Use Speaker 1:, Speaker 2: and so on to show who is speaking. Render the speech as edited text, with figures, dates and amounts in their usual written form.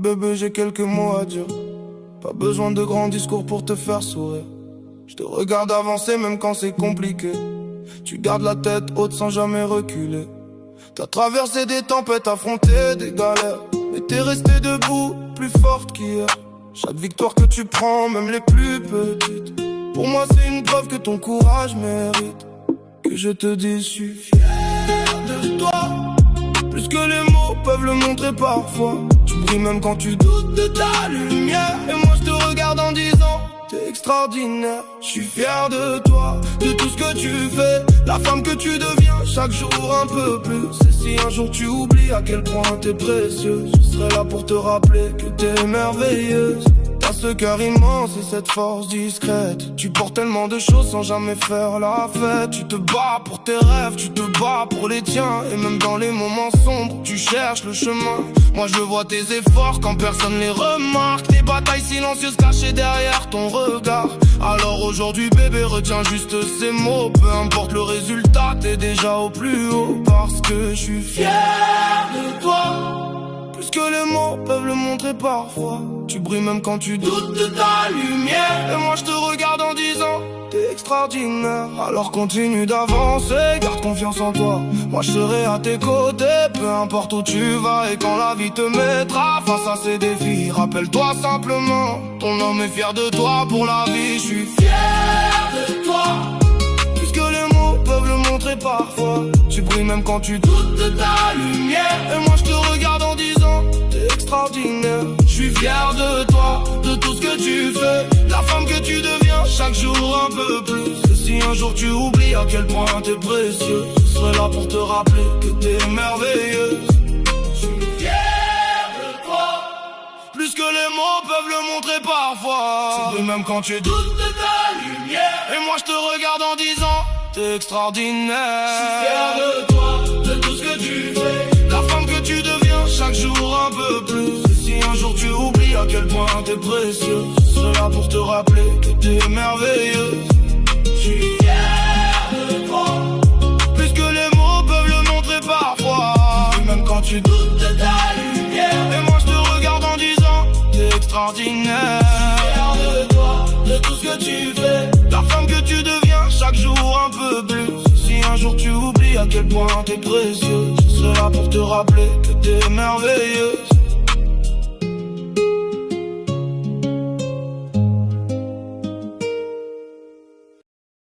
Speaker 1: bébé, j'ai quelques mots à dire. Pas besoin de grands discours pour te faire sourire. Je te regarde avancer même quand c'est compliqué. Tu gardes la tête haute sans jamais reculer. T'as traversé des tempêtes, affronté des galères, mais t'es resté debout, plus forte qu'hier. Chaque victoire que tu prends, même les plus petites, pour moi c'est une preuve que ton courage mérite. Que je te dis, je suis fier de toi, plus que les mots peuvent le montrer parfois. Tu brilles même quand tu doutes de ta lumière. Et moi je te regarde en disant, t'es extraordinaire. Je suis fier de toi, de tout ce que tu fais, la femme que tu deviens chaque jour un peu plus. Et si un jour tu oublies à quel point t'es précieuse, je serai là pour te rappeler que t'es merveilleuse. T'as ce cœur immense et cette force discrète. Tu portes tellement de choses sans jamais faire la fête. Tu te bats pour tes rêves, tu te bats pour les tiens. Et même dans les moments sombres, tu cherches le chemin. Moi je vois tes efforts quand personne les remarque. Tes batailles silencieuses cachées derrière ton regard. Alors aujourd'hui bébé, retiens juste ces mots. Peu importe le résultat, t'es déjà au plus haut. Parce que je suis fier de toi, plus que les mots peuvent le montrer parfois. Tu brilles même quand tu doutes de ta lumière. Et moi je te regarde en disant, t'es extraordinaire. Alors continue d'avancer, garde confiance en toi. Moi je serai à tes côtés, peu importe où tu vas. Et quand la vie te mettra face à ces défis, rappelle-toi simplement, ton homme est fier de toi pour la vie. Je suis fier de toi, plus que les mots peuvent le montrer parfois. Tu brilles même quand tu doutes de ta lumière. Et moi je te regarde en disant, t'es extraordinaire. Je suis fier de toi, de tout ce que tu fais, la femme que tu deviens chaque jour un peu plus. Et si un jour tu oublies à quel point t'es précieux, je serai là pour te rappeler que t'es merveilleuse. Je suis fier de toi, plus que les mots peuvent le montrer parfois. Tu brilles même quand tu doutes de ta lumière. Et moi je te regarde en disant, t'es extraordinaire. Je suis fier de toi, de tout ce que tu fais, la femme que tu deviens chaque jour un peu plus. Et si un jour tu oublies à quel point t'es précieux, je serai là pour te rappeler que t'es merveilleuse. Je suis fier de toi, plus que les mots peuvent le montrer parfois. Et même quand tu doutes de ta lumière. Et moi je te regarde en disant, t'es extraordinaire. Je suis fier de toi, de tout ce que tu fais, la femme que tu deviens chaque jour un peu plus. Si un jour tu oublies à quel point t'es précieux, je serai là pour te rappeler que t'es merveilleuse.